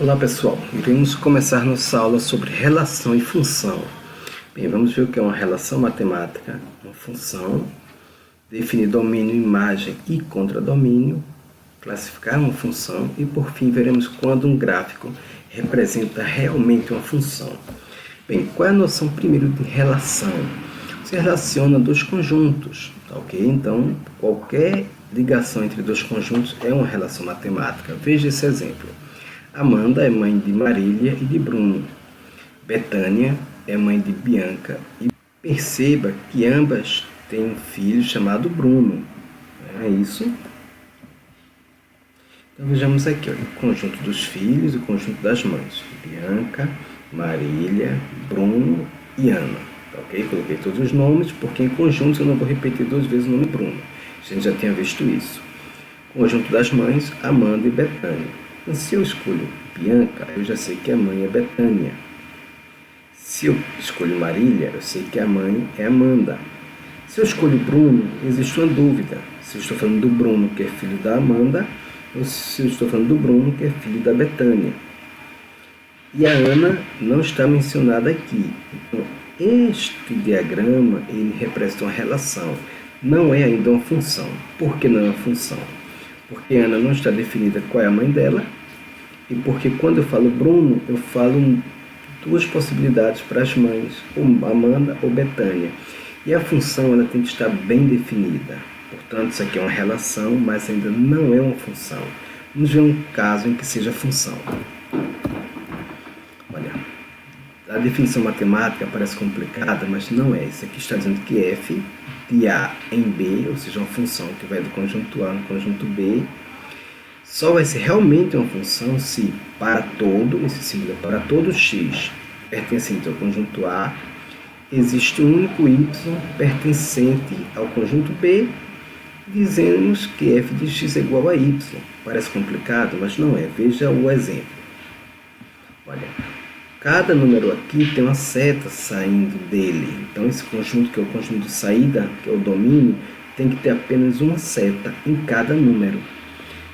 Olá pessoal, iremos começar nossa aula sobre relação e função. Bem, vamos ver o que é uma relação matemática, uma função, definir domínio, imagem e contradomínio, classificar uma função e por fim veremos quando um gráfico representa realmente uma função. Bem, qual é a noção primeiro de relação? Se relaciona dois conjuntos, tá ok? Então, qualquer ligação entre dois conjuntos é uma relação matemática. Veja esse exemplo. Amanda é mãe de Marília e de Bruno. Betânia é mãe de Bianca. E perceba que ambas têm um filho chamado Bruno. É isso? Então vejamos aqui, ó, o conjunto dos filhos e o conjunto das mães. Bianca, Marília, Bruno e Ana. Tá ok? Coloquei todos os nomes, porque em conjunto eu não vou repetir duas vezes o nome Bruno. A gente já tinha visto isso. Conjunto das mães, Amanda e Betânia. Então, se eu escolho Bianca, eu já sei que a mãe é Betânia. Se eu escolho Marília, eu sei que a mãe é Amanda. Se eu escolho Bruno, existe uma dúvida. Se eu estou falando do Bruno, que é filho da Amanda, ou se eu estou falando do Bruno, que é filho da Betânia. E a Ana não está mencionada aqui. Então, este diagrama ele representa uma relação. Não é ainda uma função. Por que não é uma função? Porque Ana não está definida qual é a mãe dela, e porque quando eu falo Bruno, eu falo duas possibilidades para as mães, ou Amanda ou Betânia. E a função ela tem que estar bem definida. Portanto, isso aqui é uma relação, mas ainda não é uma função. Vamos ver um caso em que seja função. Olha, a definição matemática parece complicada, mas não é. Isso aqui está dizendo que f de A em B, ou seja, uma função que vai do conjunto A no conjunto B, só vai ser realmente uma função se para todo, esse símbolo é para todo x pertencente ao conjunto A, existe um único y pertencente ao conjunto B, dizemos que f de x é igual a y. Parece complicado, mas não é. Veja o exemplo. Olha, cada número aqui tem uma seta saindo dele. Então, esse conjunto, que é o conjunto de saída, que é o domínio, tem que ter apenas uma seta em cada número.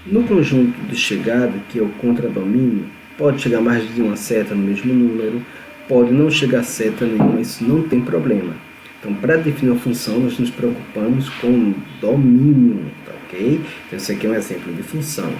No conjunto de chegada, que é o contradomínio, pode chegar mais de uma seta no mesmo número, pode não chegar seta nenhuma, isso não tem problema. Então, para definir uma função, nós nos preocupamos com o domínio, tá ok? Então, esse aqui é um exemplo de função.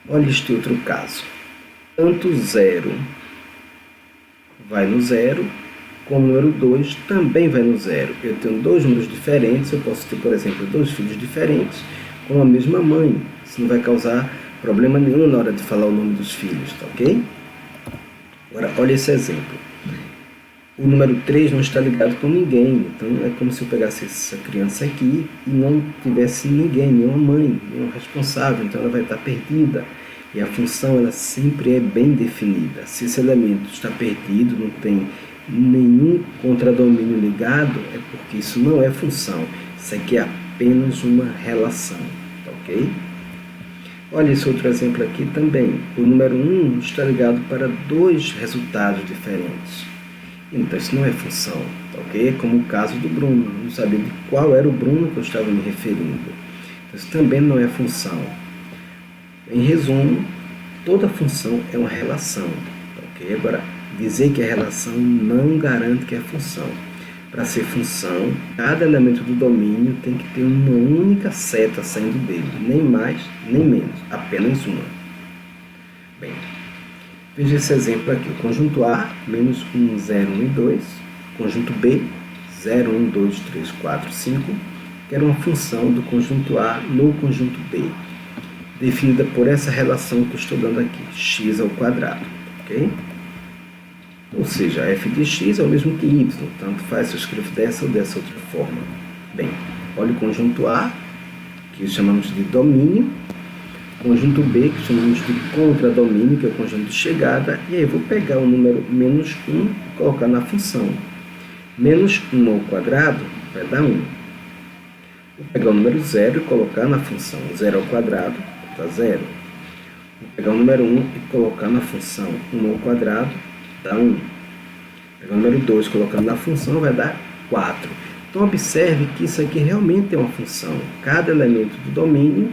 Olha este outro caso. Tanto 0 vai no 0, como o número 2 também vai no 0. Eu tenho dois números diferentes, eu posso ter, por exemplo, dois filhos diferentes com a mesma mãe. Isso não vai causar problema nenhum na hora de falar o nome dos filhos, tá ok? Agora, olha esse exemplo. O número 3 não está ligado com ninguém, então é como se eu pegasse essa criança aqui e não tivesse ninguém, nenhuma mãe, nenhum responsável, então ela vai estar perdida. E a função ela sempre é bem definida. Se esse elemento está perdido, não tem nenhum contradomínio ligado, é porque isso não é função. Isso aqui é apenas uma relação, tá ok? Olha esse outro exemplo aqui também. O número 1 está ligado para dois resultados diferentes. Então isso não é função, tá ok? É como o caso do Bruno. Eu não sabia de qual era o Bruno que eu estava me referindo. Então isso também não é função. Em resumo, toda função é uma relação, tá ok? Agora, dizer que é relação não garante que é função. Para ser função, cada elemento do domínio tem que ter uma única seta saindo dele, nem mais, nem menos, apenas uma. Bem, veja esse exemplo aqui, o conjunto A, menos 1, 0, 1 e 2, conjunto B, 0, 1, 2, 3, 4, 5, que era uma função do conjunto A no conjunto B, definida por essa relação que eu estou dando aqui, x ao quadrado, ok? Ou seja, f de x é o mesmo que y, tanto faz se eu escrevo dessa ou dessa outra forma. Bem, olha o conjunto A, que chamamos de domínio, conjunto B, que chamamos de contradomínio, que é o conjunto de chegada, e aí eu vou pegar o número menos 1 e colocar na função. Menos 1 ao quadrado vai dar 1. Vou pegar o número 0 e colocar na função. 0 ao quadrado dá 0. Vou pegar o número 1 e colocar na função. 1 ao quadrado dá 1. Vou pegar o número 2 colocando na função vai dar 4. Então observe que isso aqui realmente é uma função. Cada elemento do domínio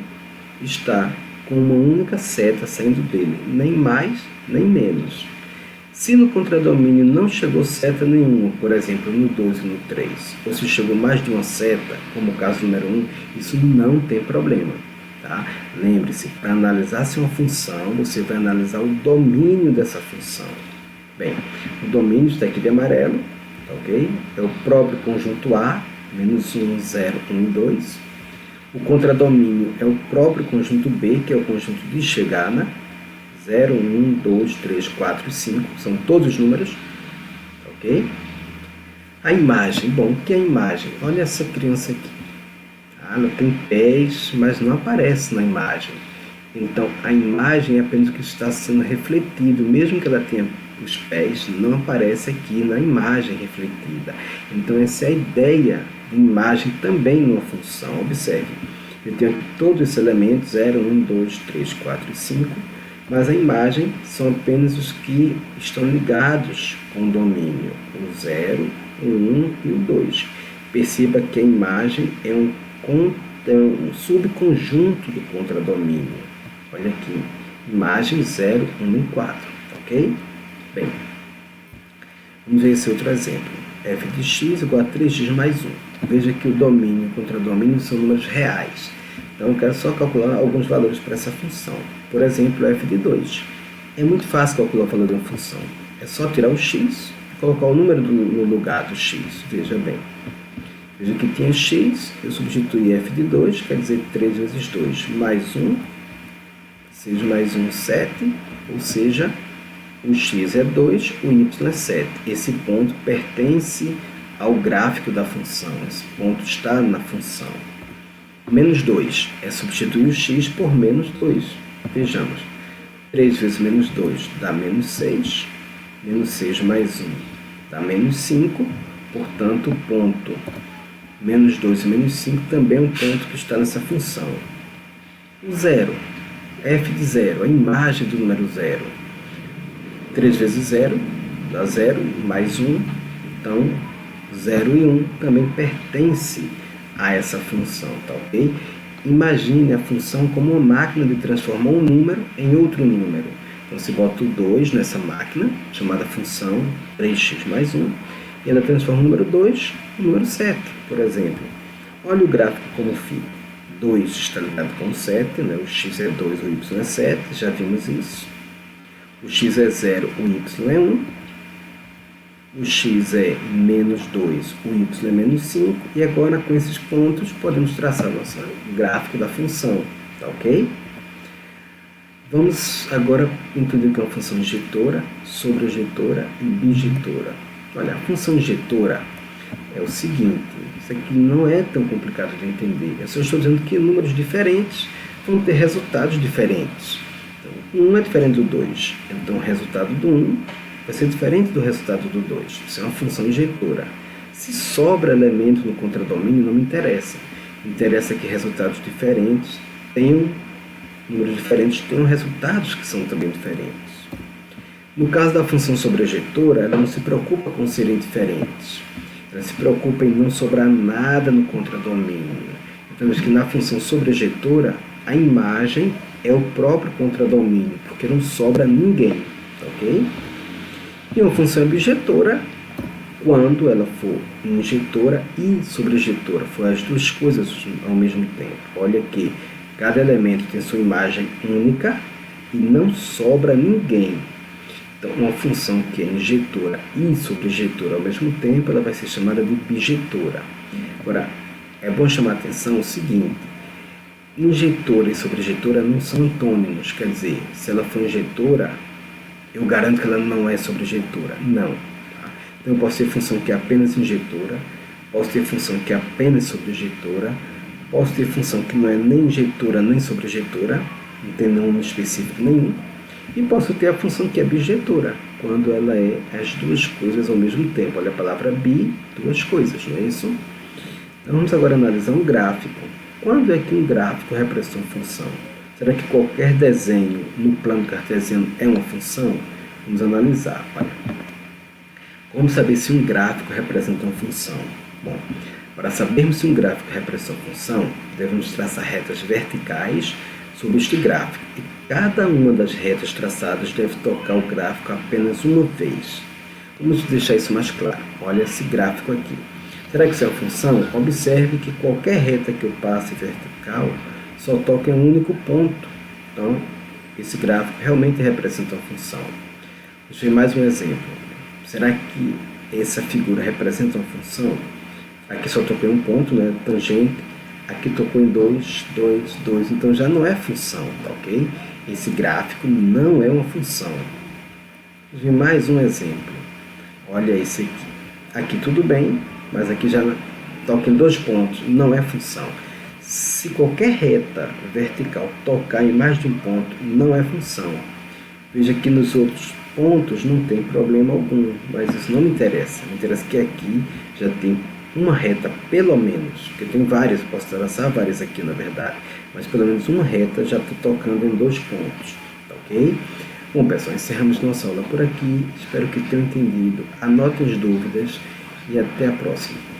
está com uma única seta saindo dele, nem mais nem menos. Se no contradomínio não chegou seta nenhuma, por exemplo, no 2 e no 3, ou se chegou mais de uma seta, como o caso número 1, isso não tem problema. Tá? Lembre-se, para analisar se uma função, você vai analisar o domínio dessa função. Bem, o domínio está aqui de amarelo, ok? É o próprio conjunto A, menos 1, 0, 1 e 2. O contradomínio é o próprio conjunto B, que é o conjunto de chegada, 0, 1, 2, 3, 4 e 5, são todos os números, ok? A imagem, bom, o que é a imagem? Olha essa criança aqui. Ela tem pés, mas não aparece na imagem. Então, a imagem é apenas o que está sendo refletido, mesmo que ela tenha os pés, não aparece aqui na imagem refletida. Então, essa é a ideia de imagem também numa função. Observe, eu tenho aqui todos esses elementos, 0, 1, 2, 3, 4 e 5, mas a imagem são apenas os que estão ligados com o domínio, o 0, o 1 e o 2. Perceba que a imagem é um subconjunto do contradomínio. Olha aqui, imagem 0, 1 e 4, ok? Bem, vamos ver esse outro exemplo. f de x igual a 3x mais 1. Veja que o domínio e o contradomínio são números reais. Então, eu quero só calcular alguns valores para essa função. Por exemplo, f de 2. É muito fácil calcular o valor de uma função. É só tirar o x e colocar o número no lugar do x. Veja bem. Veja que tinha x, eu substituí f de 2, quer dizer 3 vezes 2 mais 1, seja mais 1, 7, ou seja, o x é 2, o y é 7. Esse ponto pertence ao gráfico da função, esse ponto está na função. Menos 2 é substituir o x por menos 2. Vejamos, 3 vezes menos 2 dá menos 6, menos 6 mais 1 dá menos 5, portanto o ponto menos 2 e menos 5 também é um ponto que está nessa função. O zero, f de 0, a imagem do número 0. 3 vezes 0 dá 0, mais 1, então 0 e 1 também pertence a essa função, tá ok? Imagine a função como uma máquina de transformar um número em outro número. Então você bota o 2 nessa máquina, chamada função 3x mais 1, e ela transforma o número 2 no número 7, por exemplo. Olha o gráfico como fica. 2 está ligado com 7, né? O x é 2, o y é 7, já vimos isso. O x é 0, o y é 1. O x é menos 2, o y é menos 5. E agora, com esses pontos, podemos traçar nosso gráfico da função, tá ok? Vamos agora entender o que é uma função injetora, sobrejetora e bijetora. Olha, a função injetora é o seguinte, isso aqui não é tão complicado de entender. Eu só estou dizendo que números diferentes vão ter resultados diferentes. Então, 1 é diferente do 2, então o resultado do 1 vai ser diferente do resultado do 2. Isso é uma função injetora. Se sobra elemento no contradomínio, não me interessa. Me interessa que resultados diferentes tenham, números diferentes tenham resultados que são também diferentes. No caso da função sobrejetora, ela não se preocupa com serem diferentes. Ela se preocupa em não sobrar nada no contradomínio. Então, que na função sobrejetora, a imagem é o próprio contradomínio, porque não sobra ninguém, ok? E uma função bijetora, quando ela for injetora e sobrejetora, for as duas coisas ao mesmo tempo. Olha que cada elemento tem sua imagem única e não sobra ninguém. Então, uma função que é injetora e sobrejetora ao mesmo tempo, ela vai ser chamada de bijetora. Agora, é bom chamar a atenção o seguinte, injetora e sobrejetora não são antônimos, quer dizer, se ela for injetora, eu garanto que ela não é sobrejetora, não. Tá? Então, eu posso ter função que é apenas injetora, posso ter função que é apenas sobrejetora, posso ter função que não é nem injetora nem sobrejetora, não tem nome específico nenhum, e posso ter a função que é bijetora, quando ela é as duas coisas ao mesmo tempo. Olha a palavra bi, duas coisas, não é isso? Então, vamos agora analisar um gráfico. Quando é que um gráfico representa uma função? Será que qualquer desenho no plano cartesiano é uma função? Vamos analisar. Olha. Como saber se um gráfico representa uma função? Bom, para sabermos se um gráfico representa uma função, devemos traçar retas verticais sobre este gráfico. E cada uma das retas traçadas deve tocar o gráfico apenas uma vez. Vamos deixar isso mais claro. Olha esse gráfico aqui. Será que isso é uma função? Observe que qualquer reta que eu passe vertical só toca em um único ponto. Então, esse gráfico realmente representa uma função. Vamos ver mais um exemplo. Será que essa figura representa uma função? Aqui só tocou em um ponto, né? Tangente. Aqui tocou em 2, 2, 2. Então já não é função, tá ok? Esse gráfico não é uma função. Vamos ver mais um exemplo. Olha esse aqui. Aqui tudo bem, mas aqui já toca em 2 pontos. Não é função. Se qualquer reta vertical tocar em mais de um ponto, não é função. Veja que nos outros pontos não tem problema algum, mas isso não me interessa. Me interessa que aqui já tem uma reta, pelo menos, porque tem várias, posso traçar várias aqui na verdade, mas pelo menos uma reta já está tocando em 2 pontos, tá ok? Bom pessoal, encerramos nossa aula por aqui, espero que tenham entendido, anotem as dúvidas e até a próxima.